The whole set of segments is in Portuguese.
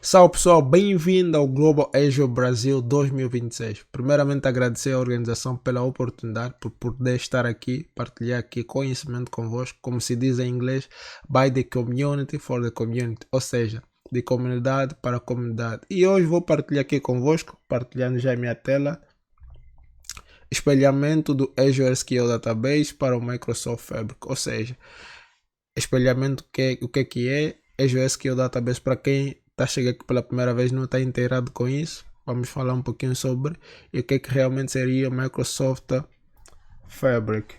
Salve pessoal, bem-vindo ao Global Azure Brasil 2026. Primeiramente agradecer à organização pela oportunidade, por poder estar aqui, partilhar aqui conhecimento convosco, como se diz em inglês, by the community for the community, ou seja, de comunidade para a comunidade. E hoje vou partilhar aqui convosco, partilhando já a minha tela, espelhamento do Azure SQL Database para o Microsoft Fabric, ou seja, espelhamento o que é Azure SQL Database para quem está chegando aqui pela primeira vez não está inteirado com isso. Vamos falar um pouquinho sobre e o que realmente seria Microsoft Fabric.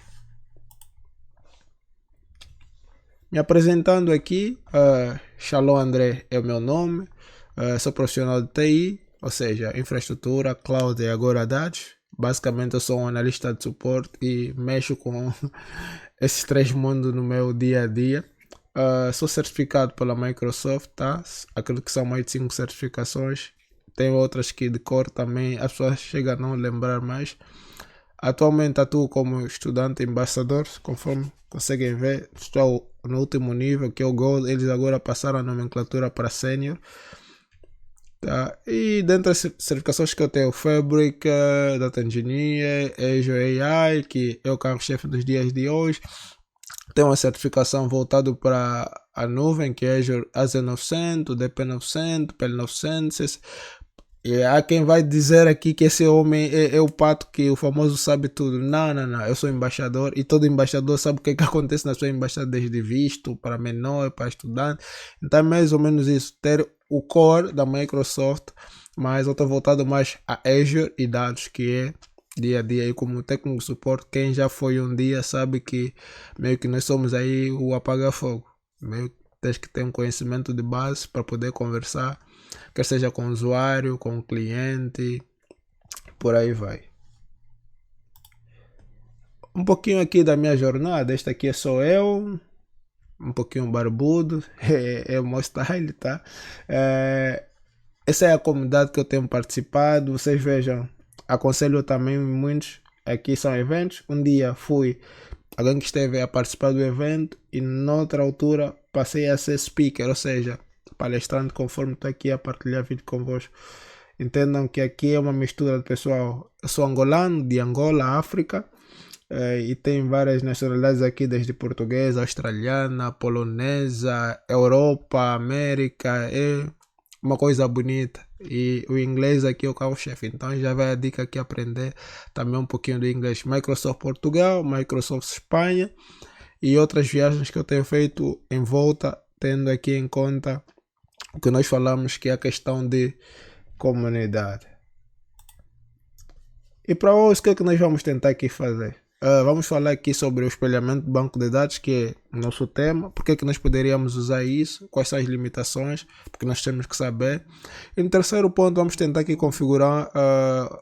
Me apresentando aqui, Shalom André é o meu nome, sou profissional de TI, ou seja, infraestrutura, cloud e agora dados. Basicamente eu sou um analista de suporte e mexo com esses três mundos no meu dia a dia. Sou certificado pela Microsoft, tá? Acredito que são mais de 5 certificações. Tem outras que de cor também as pessoas chegam a não lembrar mais. Atualmente atuo como estudante embaixador, conforme conseguem ver, estou no último nível, que é o Gold. Eles agora passaram a nomenclatura para Senior. Tá? E dentre as certificações que eu tenho, Fabric, Data Engineer, Azure AI, que é o carro-chefe dos dias de hoje. Tem uma certificação voltada para a nuvem, que é Azure AZ900, DP900, PL900. E há quem vai dizer aqui que esse homem é o pato, que o famoso sabe tudo. Não, não, não. Eu sou embaixador e todo embaixador sabe o que acontece na sua embaixada, desde visto, para menor, para estudante. Então é mais ou menos isso. Ter o core da Microsoft, mas eu estou voltado mais a Azure e dados, que é dia a dia. E como técnico de suporte, quem já foi um dia sabe que meio que nós somos aí o apaga-fogo. Meio que tens que ter um conhecimento de base para poder conversar, quer seja com o usuário, com o cliente, por aí vai. Um pouquinho aqui da minha jornada, este aqui sou eu, um pouquinho barbudo, é o meu style, tá? Essa é a comunidade que eu tenho participado, vocês vejam, aconselho também muitos, aqui são eventos, um dia fui alguém que esteve a participar do evento e noutra altura passei a ser speaker, ou seja, palestrante, conforme estou aqui a partilhar vídeo convosco. Entendam que aqui é uma mistura de pessoal. Eu sou angolano, de Angola, África, e tem várias nacionalidades aqui, desde portuguesa, australiana, polonesa, Europa, América. É uma coisa bonita. E o inglês aqui é o carro-chefe. Então já vai a dica aqui aprender também um pouquinho do inglês. Microsoft Portugal, Microsoft Espanha e outras viagens que eu tenho feito em volta, tendo aqui em conta o que nós falamos, que é a questão de comunidade. E para hoje, o que é que nós vamos tentar aqui fazer? Vamos falar aqui sobre o espelhamento do banco de dados, que é o nosso tema. Por que é que nós poderíamos usar isso? Quais são as limitações? Porque nós temos que saber. E no terceiro ponto, vamos tentar aqui configurar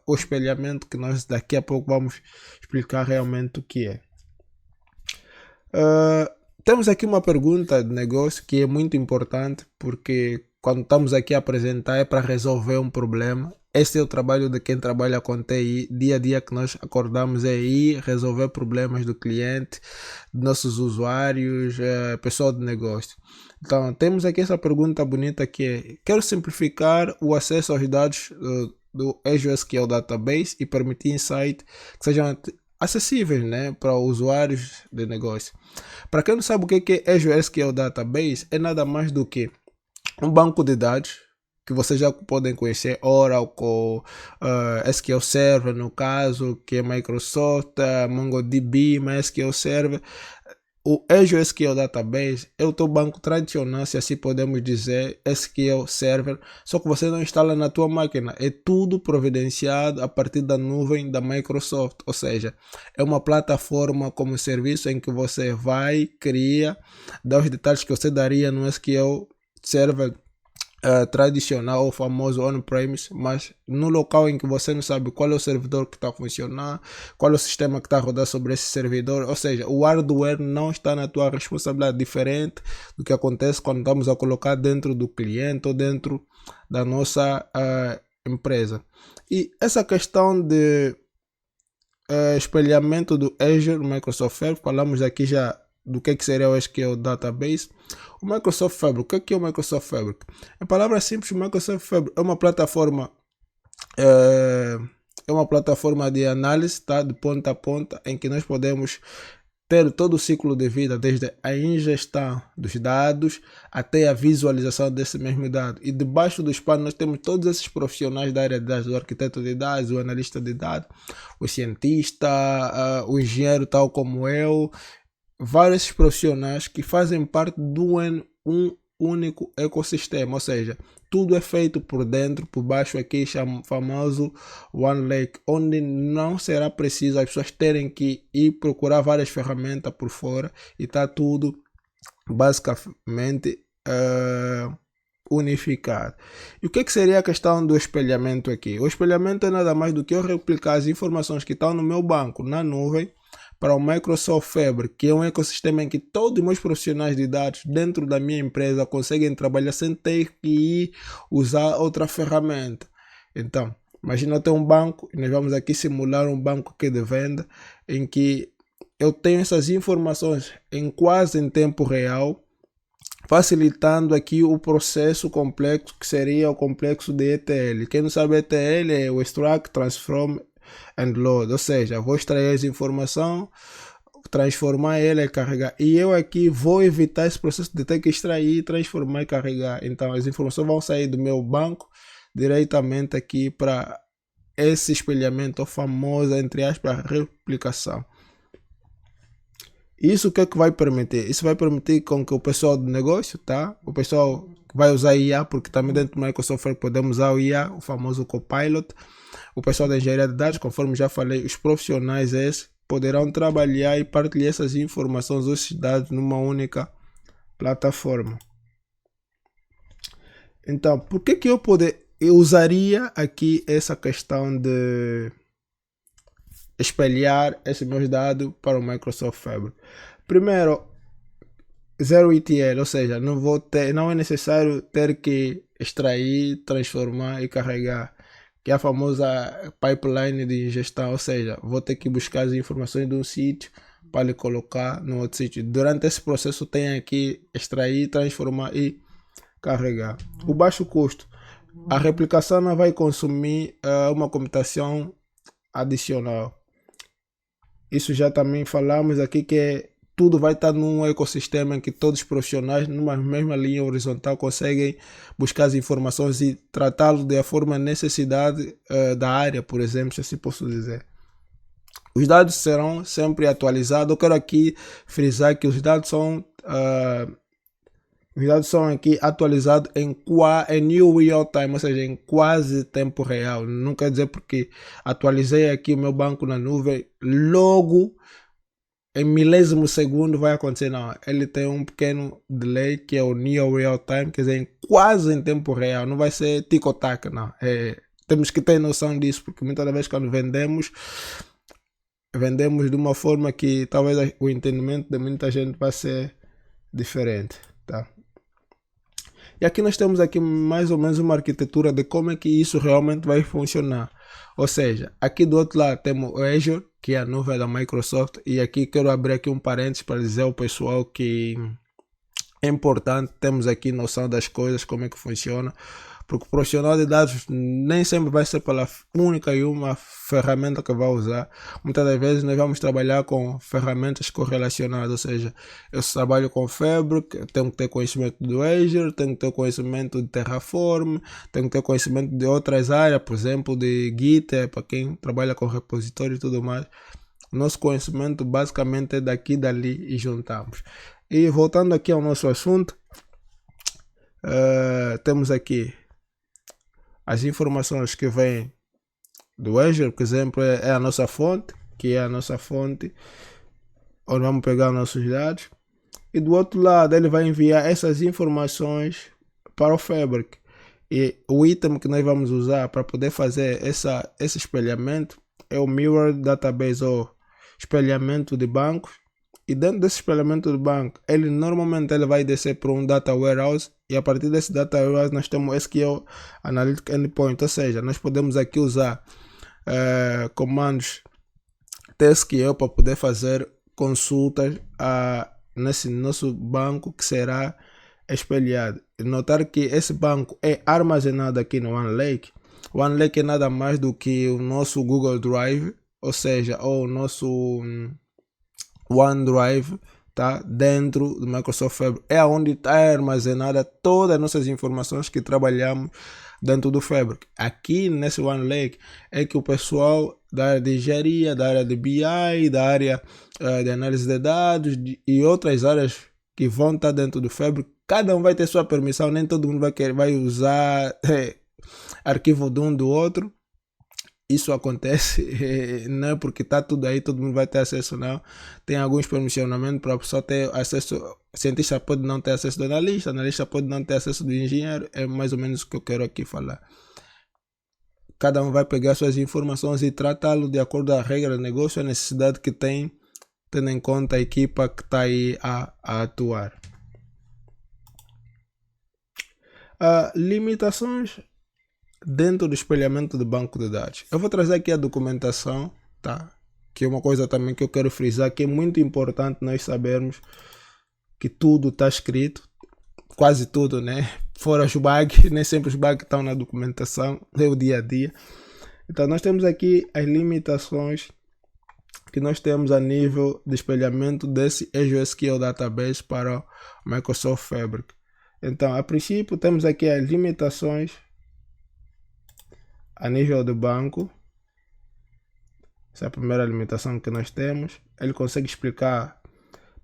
o espelhamento, que nós daqui a pouco vamos explicar realmente o que é. Temos aqui uma pergunta de negócio que é muito importante, porque quando estamos aqui a apresentar é para resolver um problema. Esse é o trabalho de quem trabalha com TI. Dia a dia que nós acordamos é ir resolver problemas do cliente, de nossos usuários, pessoal de negócio. Então, temos aqui essa pergunta bonita que é: quero simplificar o acesso aos dados do Azure SQL Database e permitir insights que sejam acessíveis, né, para usuários de negócio. Para quem não sabe o que é Azure SQL Database, é nada mais do que um banco de dados que vocês já podem conhecer, Oracle, SQL Server no caso, que é Microsoft, MongoDB, MySQL Server. O Azure SQL Database é o teu banco tradicional, se assim podemos dizer, SQL Server, só que você não instala na tua máquina, é tudo providenciado a partir da nuvem da Microsoft, ou seja, é uma plataforma como serviço em que você vai, cria, dá os detalhes que você daria no SQL Server tradicional ou famoso on-premise, mas no local em que você não sabe qual é o servidor que está a funcionar, qual é o sistema que está a rodar sobre esse servidor, ou seja, o hardware não está na tua responsabilidade, diferente do que acontece quando estamos a colocar dentro do cliente ou dentro da nossa empresa. E essa questão de espelhamento do Azure Microsoft Fabric, falamos aqui já do que seria o SQL Database. O Microsoft Fabric, o que é o Microsoft Fabric? Em palavras simples, o Microsoft Fabric é uma plataforma de análise, tá? De ponta a ponta, em que nós podemos ter todo o ciclo de vida, desde a ingestão dos dados até a visualização desse mesmo dado. E debaixo dos panos nós temos todos esses profissionais da área de dados, o arquiteto de dados, o analista de dados, o cientista, o engenheiro tal como eu, vários profissionais que fazem parte de um único ecossistema, ou seja, tudo é feito por dentro, por baixo aqui, famoso One Lake, onde não será preciso as pessoas terem que ir procurar várias ferramentas por fora e está tudo basicamente unificado. E o que seria a questão do espelhamento aqui? O espelhamento é nada mais do que eu replicar as informações que estão no meu banco na nuvem para o Microsoft Fabric, que é um ecossistema em que todos os meus profissionais de dados dentro da minha empresa conseguem trabalhar sem ter que ir usar outra ferramenta. Então, imagina eu ter um banco, e nós vamos aqui simular um banco aqui de venda, em que eu tenho essas informações quase em tempo real, facilitando aqui o processo complexo, que seria o complexo de ETL. Quem não sabe ETL é o Extract, Transform and Load, ou seja, vou extrair essa informação, transformar ela e carregar. E eu aqui vou evitar esse processo de ter que extrair, transformar e carregar. Então as informações vão sair do meu banco diretamente aqui para esse espelhamento, ou famosa, entre aspas, replicação. Isso o que é que vai permitir? Isso vai permitir com que o pessoal do negócio, tá? O pessoal vai usar IA, porque também dentro do Microsoft podemos usar o IA, o famoso Copilot. O pessoal da engenharia de dados, conforme já falei, os profissionais esses poderão trabalhar e partilhar essas informações, esses dados, numa única plataforma. Então, por que eu usaria aqui essa questão de espelhar esses meus dados para o Microsoft Fabric? Primeiro, zero ETL, ou seja, não é necessário ter que extrair, transformar e carregar, que é a famosa pipeline de ingestão, ou seja, vou ter que buscar as informações de um sítio para lhe colocar no outro sítio. Durante esse processo tenho que extrair, transformar e carregar. O baixo custo, a replicação não vai consumir uma computação adicional. Isso já também falamos aqui, que tudo vai estar num ecossistema em que todos os profissionais, numa mesma linha horizontal, conseguem buscar as informações e tratá-lo de forma necessidade da área, por exemplo, se assim posso dizer. Os dados serão sempre atualizados. Eu quero aqui frisar que os dados são aqui atualizados em new real time, ou seja, em quase tempo real. Não quer dizer porque atualizei aqui o meu banco na nuvem, logo em milésimo segundo vai acontecer. Não, ele tem um pequeno delay, que é o near real time, quer dizer, quase em tempo real. Não vai ser tico-tac, não. Temos que ter noção disso, porque muitas vezes quando vendemos de uma forma que talvez o entendimento de muita gente vai ser diferente, tá? E aqui nós temos aqui mais ou menos uma arquitetura de como é que isso realmente vai funcionar. Ou seja, aqui do outro lado temos o Azure, que é a nuvem da Microsoft, e aqui quero abrir aqui um parênteses para dizer ao pessoal que é importante termos aqui noção das coisas, como é que funciona, porque o profissional de dados nem sempre vai ser pela única e uma ferramenta que vai usar. Muitas das vezes nós vamos trabalhar com ferramentas correlacionadas, ou seja, eu trabalho com Fabric, eu tenho que ter conhecimento do Azure, tenho que ter conhecimento de Terraform, tenho que ter conhecimento de outras áreas, por exemplo, de Git, para quem trabalha com repositório e tudo mais. Nosso conhecimento basicamente é daqui e dali e juntamos. E voltando aqui ao nosso assunto, temos aqui as informações que vêm do Azure, por exemplo, é a nossa fonte, onde vamos pegar os nossos dados. E do outro lado ele vai enviar essas informações para o Fabric. E o item que nós vamos usar para poder fazer esse espelhamento é o Mirror Database, ou espelhamento de bancos. E dentro desse espelhamento de banco, normalmente ele vai descer para um Data Warehouse, e a partir desse Data Warehouse nós temos SQL Analytic Endpoint, ou seja, nós podemos aqui usar comandos TSQL para poder fazer consultas a nesse nosso banco que será espelhado. Notar que esse banco é armazenado aqui no OneLake. O OneLake é nada mais do que o nosso Google Drive, ou seja, o nosso OneDrive, tá dentro do Microsoft Fabric. É onde está armazenada todas as nossas informações que trabalhamos dentro do Fabric. Aqui nesse OneLake é que o pessoal da área de engenharia, da área de BI, da área de análise de dados e outras áreas que vão estar dentro do Fabric, cada um vai ter sua permissão, nem todo mundo vai usar arquivo de um do outro. Isso acontece, não é porque está tudo aí, todo mundo vai ter acesso, não. Tem alguns permissionamentos para a pessoa ter acesso. O cientista pode não ter acesso do analista pode não ter acesso do engenheiro. É mais ou menos o que eu quero aqui falar. Cada um vai pegar suas informações e tratá-lo de acordo com a regra do negócio, a necessidade que tem, tendo em conta a equipa que está aí a atuar. Limitações dentro do espelhamento do banco de dados. Eu vou trazer aqui a documentação, tá? Que é uma coisa também que eu quero frisar, que é muito importante nós sabermos que tudo está escrito, quase tudo, né? Fora os bugs, nem sempre os bugs estão na documentação, é o dia a dia. Então nós temos aqui as limitações que nós temos a nível de espelhamento desse Azure SQL Database para o Microsoft Fabric. Então, a princípio, temos aqui as limitações a nível do banco. Essa é a primeira limitação que nós temos. Ele consegue explicar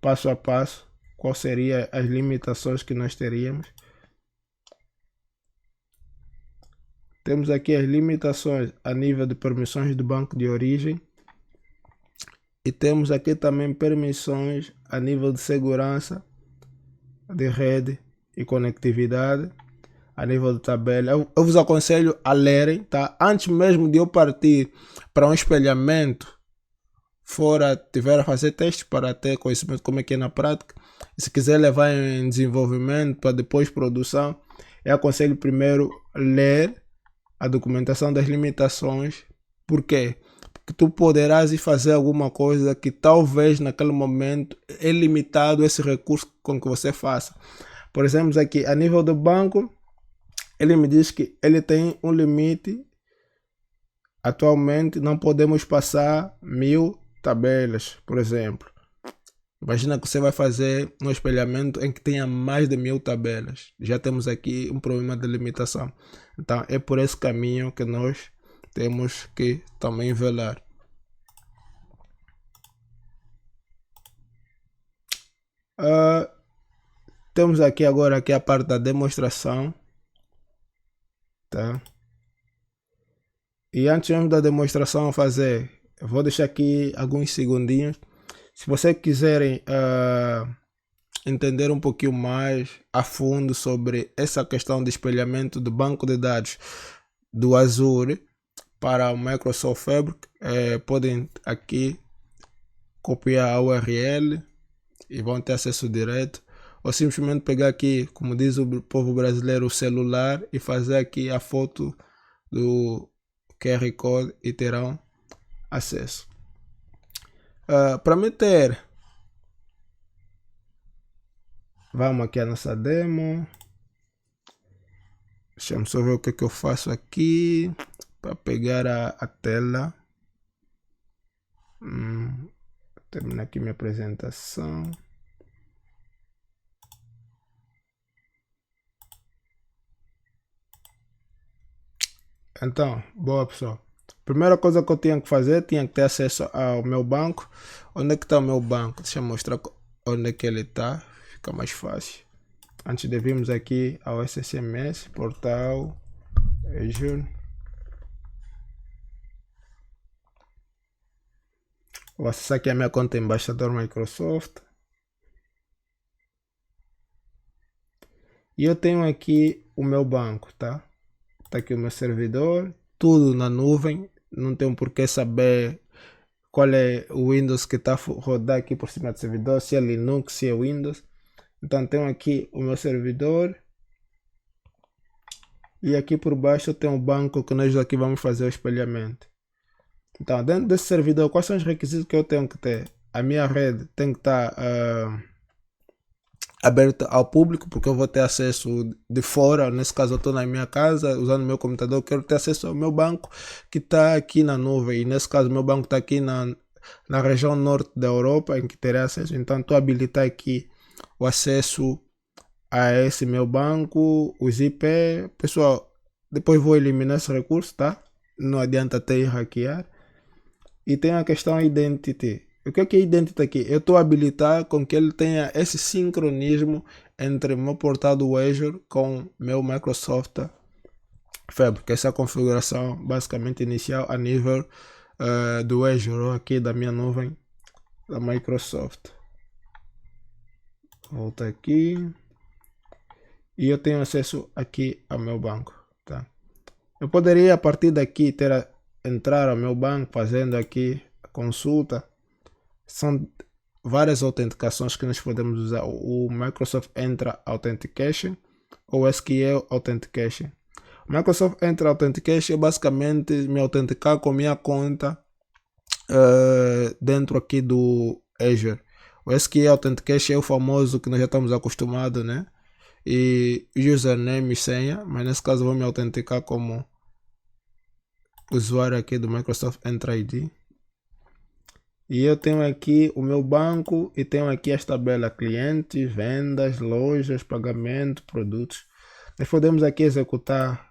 passo a passo quais seriam as limitações que nós teríamos. Temos aqui as limitações a nível de permissões do banco de origem. E temos aqui também permissões a nível de segurança de rede e conectividade. A nível de tabela, eu vos aconselho a lerem, tá? Antes mesmo de eu partir para um espelhamento, tiver a fazer testes para ter conhecimento de como é que é na prática. E se quiser levar em desenvolvimento para depois produção, eu aconselho primeiro ler a documentação das limitações. Por quê? Porque tu poderás ir fazer alguma coisa que talvez naquele momento é limitado esse recurso com que você faça. Por exemplo, aqui a nível do banco, ele me diz que ele tem um limite. Atualmente não podemos passar 1000 tabelas, por exemplo. Imagina que você vai fazer um espelhamento em que tenha mais de 1000 tabelas. Já temos aqui um problema de limitação. Então é por esse caminho que nós temos que também velar. Temos aqui agora aqui a parte da demonstração. Tá? E antes mesmo da demonstração fazer, eu vou deixar aqui alguns segundinhos. Se vocês quiserem entender um pouquinho mais a fundo sobre essa questão de espelhamento do banco de dados do Azure para o Microsoft Fabric, podem aqui copiar a URL e vão ter acesso direto. Ou simplesmente pegar aqui, como diz o povo brasileiro, o celular e fazer aqui a foto do QR Code e terão acesso. Para meter, vamos aqui a nossa demo. Deixa-me só ver o que eu faço aqui para pegar a tela. Terminar aqui minha apresentação. Então, boa pessoal. Primeira coisa que eu tinha que fazer, tinha que ter acesso ao meu banco. Onde é que está o meu banco? Deixa eu mostrar onde é que ele está. Fica mais fácil. Antes de virmos aqui ao SSMS, portal Azure. Vou acessar aqui a minha conta embaixador Microsoft. E eu tenho aqui o meu banco, tá? Tá aqui o meu servidor, tudo na nuvem, não tenho por que saber qual é o Windows que está a rodar aqui por cima do servidor, se é Linux, se é Windows. Então tenho aqui o meu servidor e aqui por baixo eu tenho o banco que nós aqui vamos fazer o espelhamento. Então dentro desse servidor, quais são os requisitos que eu tenho que ter? A minha rede tem que estar aberta ao público, porque eu vou ter acesso de fora. Nesse caso, eu estou na minha casa usando o meu computador, eu quero ter acesso ao meu banco que está aqui na nuvem. E nesse caso, meu banco está aqui na região norte da Europa, em que terei acesso. Então, estou a habilitar aqui o acesso a esse meu banco, os IP. Pessoal, depois vou eliminar esse recurso, tá? Não adianta ter hackear. E tem a questão identity. O que é identity aqui? Eu estou a habilitar com que ele tenha esse sincronismo entre meu portal do Azure com meu Microsoft Fabric. Essa é a configuração basicamente inicial a nível do Azure, aqui da minha nuvem da Microsoft. Volta aqui. E eu tenho acesso aqui ao meu banco. Tá? Eu poderia a partir daqui entrar ao meu banco fazendo aqui a consulta. São várias autenticações que nós podemos usar. O Microsoft Entra Authentication ou SQL Authentication. O Microsoft Entra Authentication é basicamente me autenticar com minha conta dentro aqui do Azure. O SQL Authentication é o famoso que nós já estamos acostumados, né? E username e senha, mas nesse caso vou me autenticar como usuário aqui do Microsoft Entra ID. E eu tenho aqui o meu banco e tenho aqui as tabelas clientes, vendas, lojas, pagamento, produtos. Nós podemos aqui executar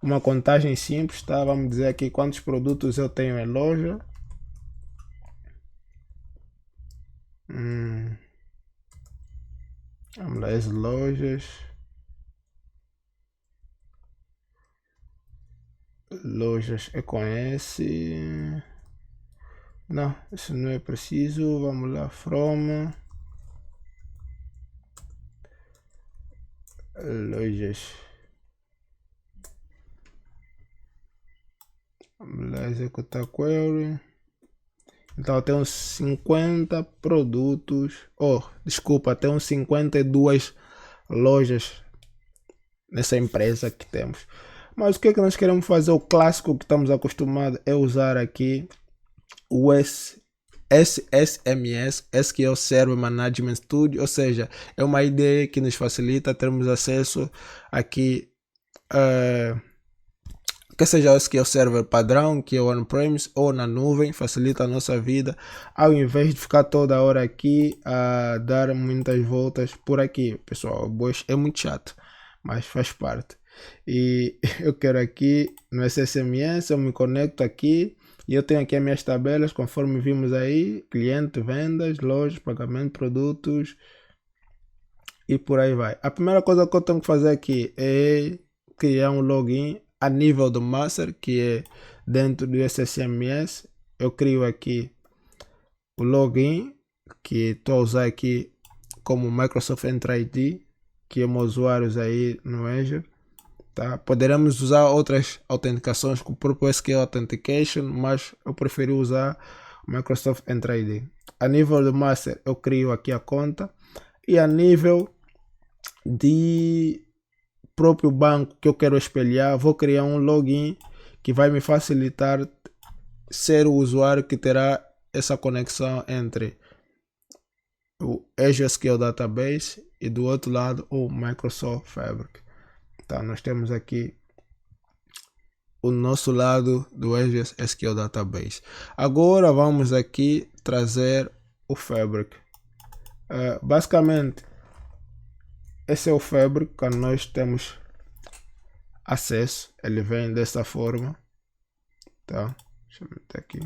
uma contagem simples, tá? Vamos dizer aqui quantos produtos eu tenho em loja. Vamos lá, as lojas. Lojas é com esse. Não, isso não é preciso. Vamos lá, from lojas. Vamos lá, executar query. Então tem uns 50 produtos. Desculpa, tem uns 52 lojas nessa empresa que temos. Mas o que é que nós queremos fazer? O clássico que estamos acostumados é usar aqui o SSMS, SQL Server Management Studio, ou seja, é uma ideia que nos facilita termos acesso aqui, que seja o SQL Server padrão, que é o on-premise ou na nuvem, facilita a nossa vida, ao invés de ficar toda hora aqui a dar muitas voltas por aqui. Pessoal, é muito chato, mas faz parte. E eu quero aqui no SSMS, eu me conecto aqui e eu tenho aqui as minhas tabelas, conforme vimos aí, cliente, vendas, lojas, pagamento, produtos e por aí vai. A primeira coisa que eu tenho que fazer aqui é criar um login a nível do master, que é dentro do SSMS. Eu crio aqui o login, que estou a usar aqui como Microsoft Entra ID, que é meus usuários aí no Azure. Tá? Poderemos usar outras autenticações com o próprio SQL Authentication, mas eu preferi usar o Microsoft Entra ID. A nível do master eu crio aqui a conta, e a nível de próprio banco que eu quero espelhar, vou criar um login que vai me facilitar ser o usuário que terá essa conexão entre o Azure SQL Database e do outro lado o Microsoft Fabric. Tá, nós temos aqui o nosso lado do Azure SQL Database. Agora vamos aqui trazer o Fabric. Basicamente, esse é o Fabric que nós temos acesso. Ele vem dessa forma. Tá? Deixa eu meter aqui.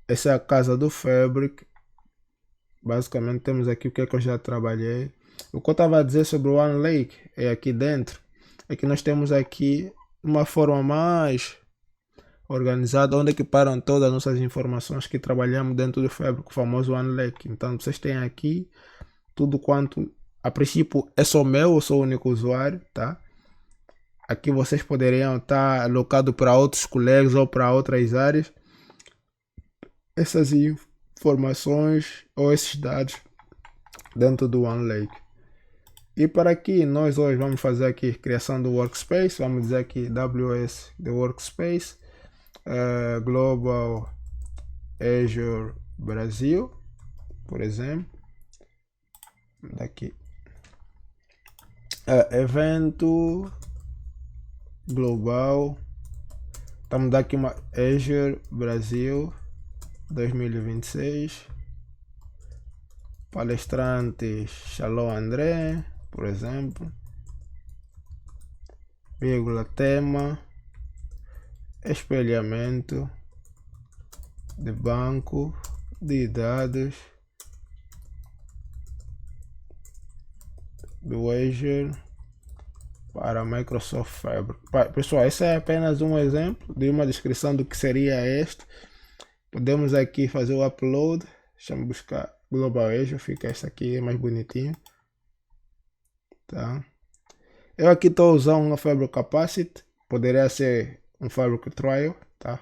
Essa é a casa do Fabric. Basicamente temos aqui o que eu já trabalhei. O que eu estava a dizer sobre o OneLake é aqui dentro. É que nós temos aqui uma forma mais organizada, onde equiparam todas as nossas informações que trabalhamos dentro do Fabric, o famoso OneLake. Então vocês têm aqui tudo quanto, a princípio é só meu, eu sou o único usuário, tá? Aqui vocês poderiam estar alocados para outros colegas ou para outras áreas. Essas informações ou esses dados dentro do OneLake. E para aqui, nós hoje vamos fazer aqui criação do workspace. Vamos dizer aqui WS the workspace, Global Azure Brasil, por exemplo. Daqui. Evento global. Estamos daqui uma Azure Brasil 2026. Palestrantes Shalom André, por exemplo. Vírgula tema. Espelhamento de banco de dados do Azure para Microsoft Fabric. Pessoal, esse é apenas um exemplo de uma descrição do que seria este. Podemos aqui fazer o upload. Deixa eu buscar Global Azure, fica esse aqui mais bonitinho. Tá? Eu aqui estou usando uma Fabric Capacity, poderia ser um Fabric Trial, tá?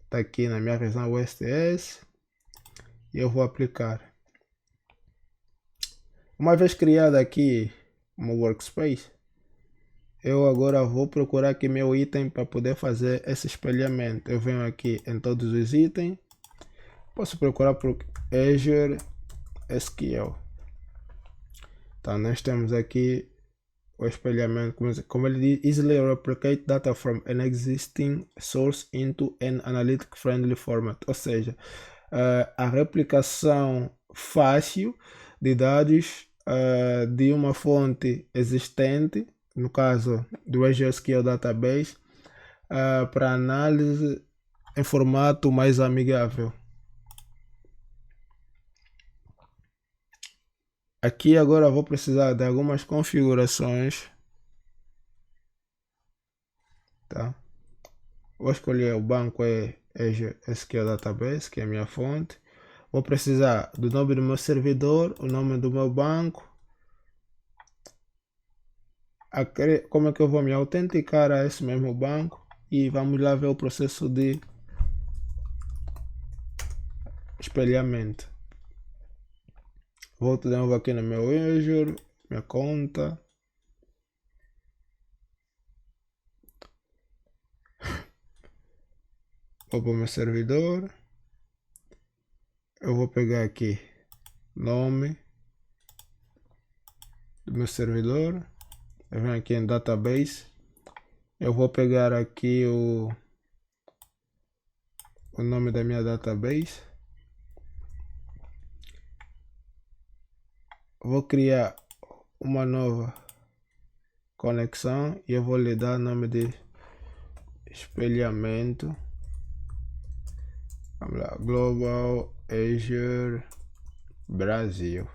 Tá aqui na minha versão USTS e eu vou aplicar. Uma vez criado aqui uma workspace, eu agora vou procurar aqui meu item para poder fazer esse espelhamento. Eu venho aqui em todos os itens, posso procurar por Azure SQL. Então nós temos aqui o espelhamento, como ele diz, easily replicate data from an existing source into an analytic friendly format, ou seja, a replicação fácil de dados de uma fonte existente, no caso do Azure SQL Database, para análise em formato mais amigável. Aqui agora vou precisar de algumas configurações, tá? Vou escolher o banco Azure SQL Database, que é a minha fonte. Vou precisar do nome do meu servidor, o nome do meu banco. Como é que eu vou me autenticar a esse mesmo banco? E vamos lá ver o processo de espelhamento. Volto de novo aqui no meu Azure, minha conta. Vou para o meu servidor. Eu vou pegar aqui nome do meu servidor. Eu venho aqui em database. Eu vou pegar aqui o nome da minha database. Vou criar uma nova conexão e eu vou lhe dar o nome de espelhamento. Vamos lá, Global Azure Brasil.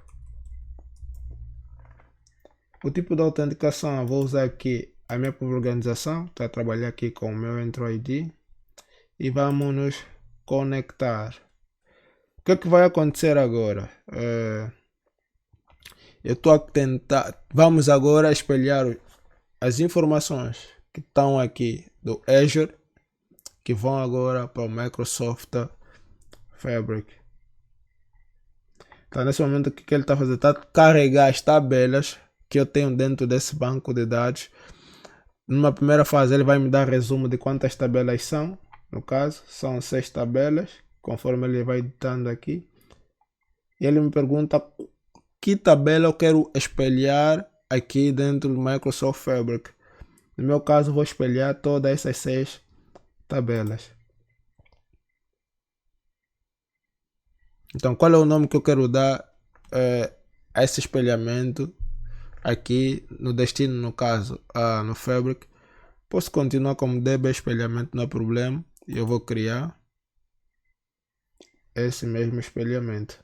O tipo de autenticação, eu vou usar aqui a minha própria organização, para trabalhar aqui com o meu Entro ID e vamos nos conectar. O que é que vai acontecer agora? Eu estou a tentar, vamos agora espelhar as informações que estão aqui do Azure, que vão agora para o Microsoft Fabric. Então nesse momento o que ele está fazendo? Está a carregar as tabelas que eu tenho dentro desse banco de dados. Numa primeira fase ele vai me dar resumo de quantas tabelas são. No caso, são 6 tabelas, conforme ele vai editando aqui. E ele me pergunta que tabela eu quero espelhar aqui dentro do Microsoft Fabric. No meu caso, vou espelhar todas essas 6 tabelas. Então, qual é o nome que eu quero dar a esse espelhamento aqui no destino, no caso, no Fabric? Posso continuar como DB espelhamento, não há problema. E eu vou criar esse mesmo espelhamento.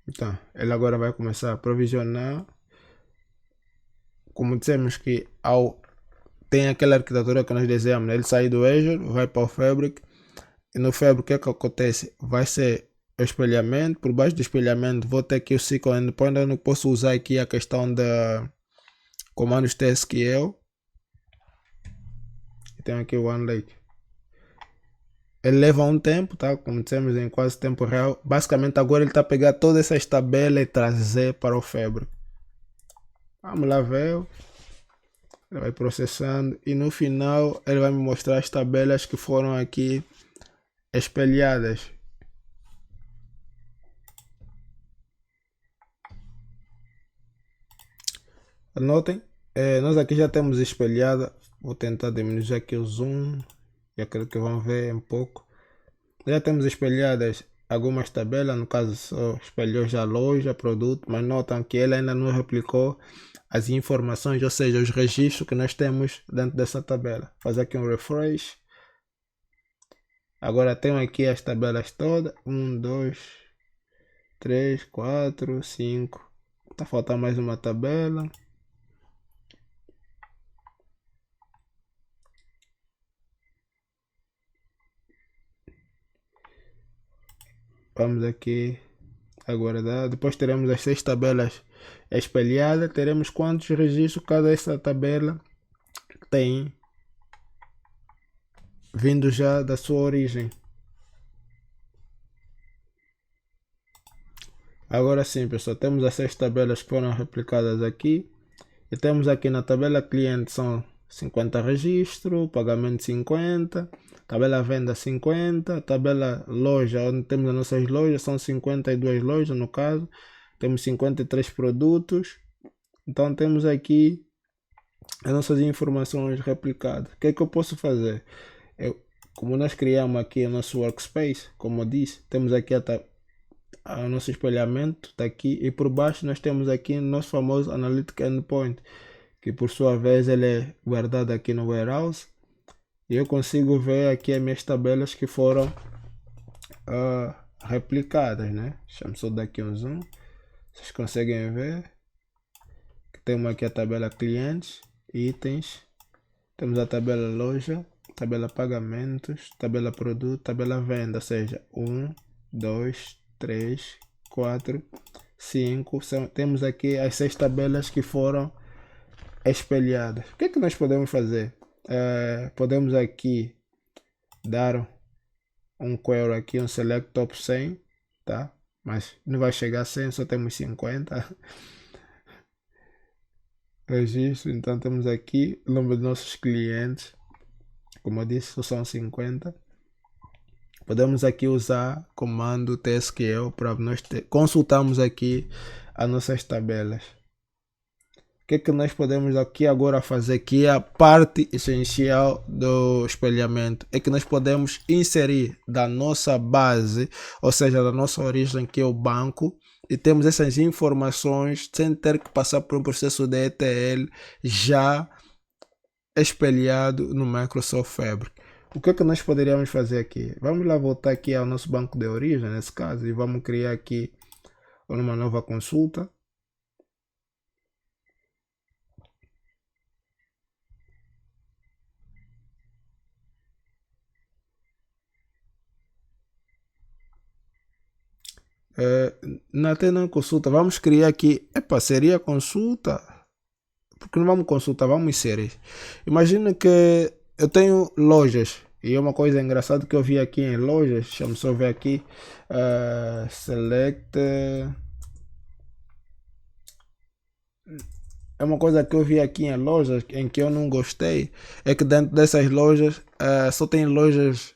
Então, ele agora vai começar a provisionar. Como dissemos que tem aquela arquitetura que nós desejamos, né? Ele sai do Azure, vai para o Fabric. E no Fabric, o que é que acontece? Vai ser o espelhamento. Por baixo do espelhamento, vou ter aqui o SQL Endpoint. Eu não posso usar aqui a questão da comandos TSQL. E tenho aqui o OneLake. Ele leva um tempo, tá? Como dissemos, em quase tempo real. Basicamente agora ele está a pegar todas essas tabelas e trazer para o Fabric. Vamos lá ver. Ele vai processando e no final ele vai me mostrar as tabelas que foram aqui espelhadas. Anotem, nós aqui já temos espelhada. Vou tentar diminuir aqui o zoom. Eu acredito que vão ver um pouco. Já temos espelhadas algumas tabelas, no caso só espelhou já a loja, produto, mas notam que ele ainda não replicou as informações, ou seja, os registros que nós temos dentro dessa tabela. Fazer aqui um refresh. Agora tenho aqui as tabelas todas. 1, 2, 3, 4, 5. Tá faltando mais uma tabela. Vamos aqui aguardar. Depois teremos as 6 tabelas espelhadas. Teremos quantos registros cada essa tabela tem vindo já da sua origem. Agora sim, pessoal, temos as 6 tabelas que foram replicadas aqui. E temos aqui na tabela cliente são 50 registros, pagamento 50, tabela venda 50, tabela loja, onde temos as nossas lojas, são 52 lojas no caso, temos 53 produtos. Então temos aqui as nossas informações replicadas. O que é que eu posso fazer? Como nós criamos aqui o nosso workspace, como eu disse, temos aqui o nosso espelhamento está aqui, e por baixo nós temos aqui o nosso famoso Analytic Endpoint, que por sua vez ele é guardado aqui no warehouse, e eu consigo ver aqui as minhas tabelas que foram replicadas, né? Deixa-me só dar aqui um zoom, vocês conseguem ver que temos aqui a tabela clientes, itens, temos a tabela loja, tabela pagamentos, tabela produto, tabela venda, ou seja, 1, 2, 3, 4, 5. Temos aqui as 6 tabelas que foram espelhadas. O que é que nós podemos fazer? Podemos aqui dar um query aqui, um select top 100, tá? Mas não vai chegar a 100, só temos 50 registro. Então temos aqui o nome dos nossos clientes, como eu disse, só são 50. Podemos aqui usar comando TSQL para nós consultarmos aqui as nossas tabelas. O que é que nós podemos aqui agora fazer, que é a parte essencial do espelhamento? É que nós podemos inserir da nossa base, ou seja, da nossa origem, que é o banco, e temos essas informações sem ter que passar por um processo de ETL já espelhado no Microsoft Fabric. O que é que nós poderíamos fazer aqui? Vamos lá voltar aqui ao nosso banco de origem, nesse caso, e vamos criar aqui uma nova consulta. Na tenda consulta, vamos criar aqui, seria consulta, porque não vamos consultar, vamos inserir. Imagina que eu tenho lojas, e é uma coisa engraçada que eu vi aqui em lojas, deixa-me só ver aqui, select, é uma coisa que eu vi aqui em lojas, em que eu não gostei, é que dentro dessas lojas, só tem lojas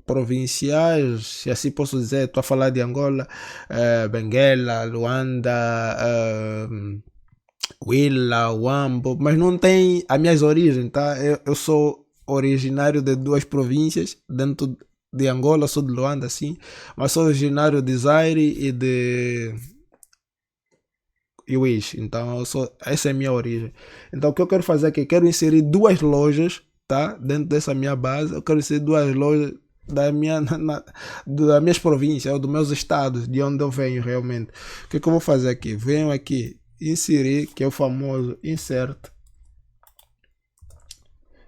provinciais, se assim posso dizer. Estou a falar de Angola, Benguela, Luanda, Huila, Huambo, mas não tem as minhas origens, tá? Eu sou originário de 2 províncias dentro de Angola, sou de Luanda, assim, mas sou originário de Zaire e de Iwish, então essa é a minha origem. Então o que eu quero fazer aqui, quero inserir 2 lojas, tá? Dentro dessa minha base, eu quero inserir 2 lojas das minhas províncias, ou dos meus estados, de onde eu venho realmente. O que eu vou fazer aqui? Venho aqui, inserir, que é o famoso insert.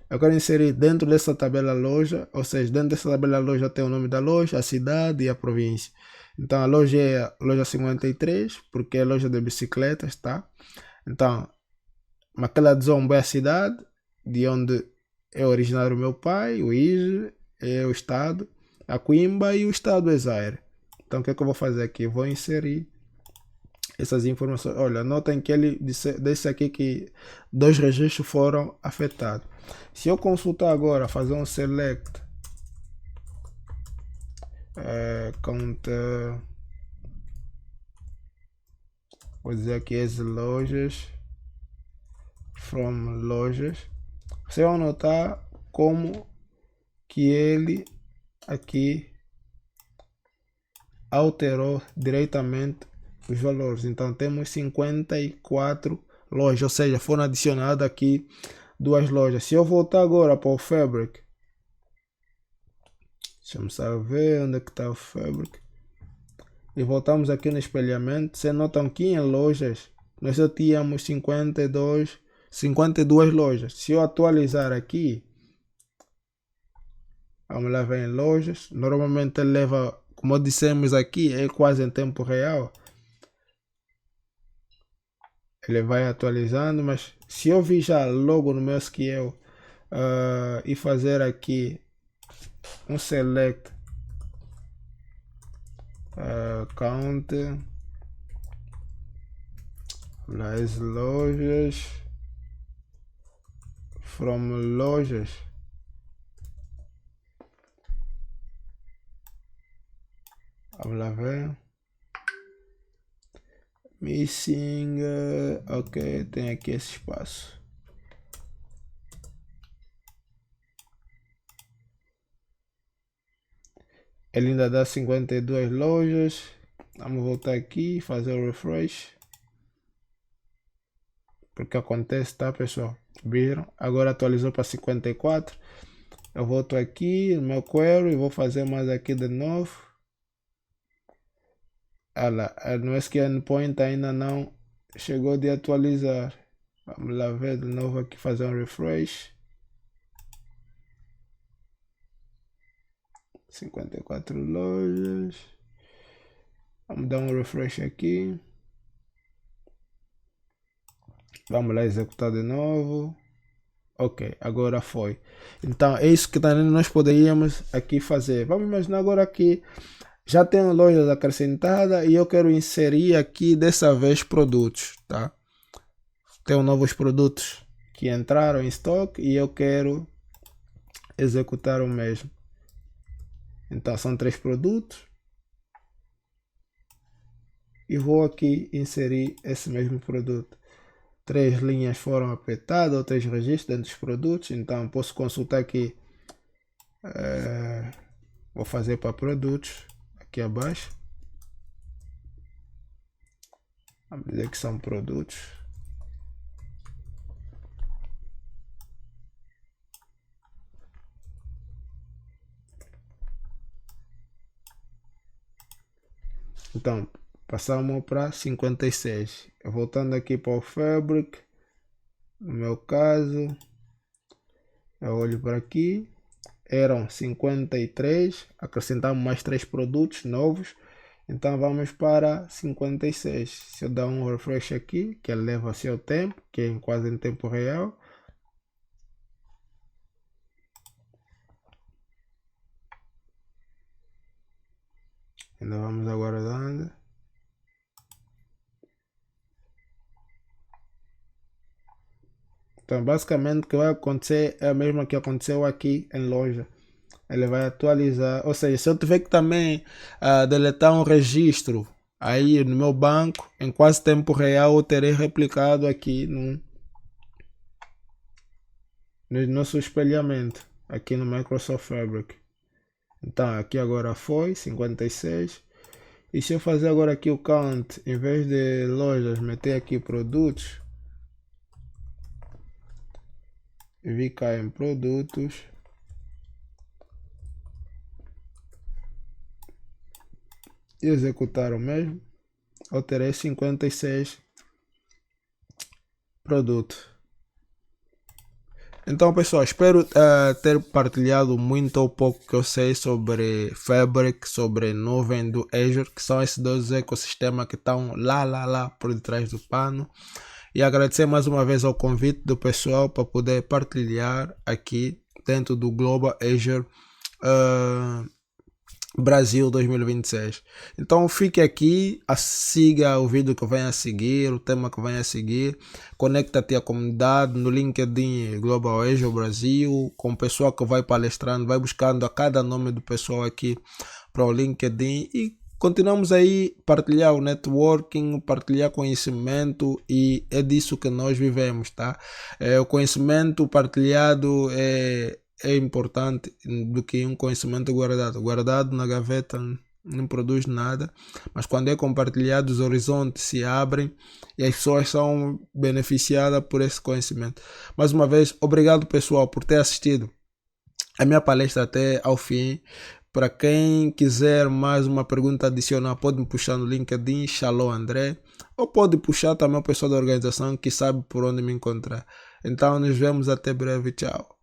Eu quero inserir dentro dessa tabela loja, ou seja, dentro dessa tabela loja tem o nome da loja, a cidade e a província. Então a loja é a loja 53, porque é a loja de bicicletas, tá? Então, Macala de Zombo é a cidade de onde é originário meu pai, o Ige, é o estado, a Coimba, e o estado é Zaire. Então o que é que eu vou fazer aqui? Eu vou inserir essas informações. Olha, notem que ele disse aqui que 2 registros foram afetados. Se eu consultar agora, fazer um select conta, vou dizer aqui as lojas, from lojas. Você vai notar como que ele aqui alterou diretamente os valores. Então temos 54 lojas, ou seja, foram adicionadas aqui 2 lojas. Se eu voltar agora para o Fabric, deixa-me só ver onde é que está o Fabric, e voltamos aqui no espelhamento, vocês notam que em lojas nós só tínhamos 52 lojas. Se eu atualizar aqui, vamos lá ver em lojas, normalmente ele leva, como dissemos aqui, é quase em tempo real, ele vai atualizando, mas se eu vir já logo no meu SQL e fazer aqui um select count as lojas from lojas, vamos lá ver, missing, ok, tem aqui esse espaço. Ele ainda dá 52 lojas. Vamos voltar aqui e fazer o refresh. Porque acontece, tá, pessoal? Viram? Agora atualizou para 54. Eu volto aqui no meu query e vou fazer mais aqui de novo. Olha lá, no SQL Endpoint ainda não chegou de atualizar. Vamos lá ver de novo aqui, fazer um refresh. 54 lojas. Vamos dar um refresh aqui. Vamos lá executar de novo. Ok, agora foi. Então é isso que também nós poderíamos aqui fazer. Vamos imaginar agora que já tenho lojas acrescentadas e eu quero inserir aqui dessa vez produtos, tá? Tenho novos produtos que entraram em estoque e eu quero executar o mesmo. Então são 3 produtos e vou aqui inserir esse mesmo produto. 3 linhas foram apertadas ou 3 registros dentro dos produtos, então posso consultar aqui, vou fazer para produtos aqui abaixo, vamos dizer que são produtos. Então passamos para 56. Voltando aqui para o Fabric, no meu caso, eu olho para aqui, eram 53, acrescentamos mais 3 produtos novos, então vamos para 56. Se eu dar um refresh aqui, que ele leva seu tempo, que é quase em tempo real, ainda vamos aguardando. Então basicamente o que vai acontecer é a mesma que aconteceu aqui em loja. Ele vai atualizar, ou seja, se eu tiver que também deletar um registro aí no meu banco, em quase tempo real eu terei replicado aqui no nosso espelhamento, aqui no Microsoft Fabric. Então aqui agora foi 56. E se eu fazer agora aqui o count, em vez de lojas, meter aqui produtos, vir cá em produtos, e executar o mesmo, eu terei 56 produtos. Então pessoal, espero ter partilhado muito ou pouco que eu sei sobre Fabric, sobre nuvem do Azure, que são esses 2 ecossistemas que estão lá por detrás do pano. E agradecer mais uma vez ao convite do pessoal para poder partilhar aqui dentro do Global Azure Brasil 2026. Então fique aqui, siga o vídeo que vem a seguir, o tema que vem a seguir, conecta-te à comunidade no LinkedIn Global Azure Brasil, com o pessoal que vai palestrando, vai buscando a cada nome do pessoal aqui, para o LinkedIn e continuamos aí partilhar o networking, partilhar conhecimento e é disso que nós vivemos, tá? O conhecimento partilhado é importante do que um conhecimento guardado. Guardado na gaveta não produz nada, mas quando é compartilhado os horizontes se abrem e as pessoas são beneficiadas por esse conhecimento. Mais uma vez, obrigado pessoal por ter assistido a minha palestra até ao fim. Para quem quiser mais uma pergunta adicional, pode me puxar no LinkedIn, Shalom André, ou pode puxar também o pessoal da organização que sabe por onde me encontrar. Então, nos vemos até breve. Tchau.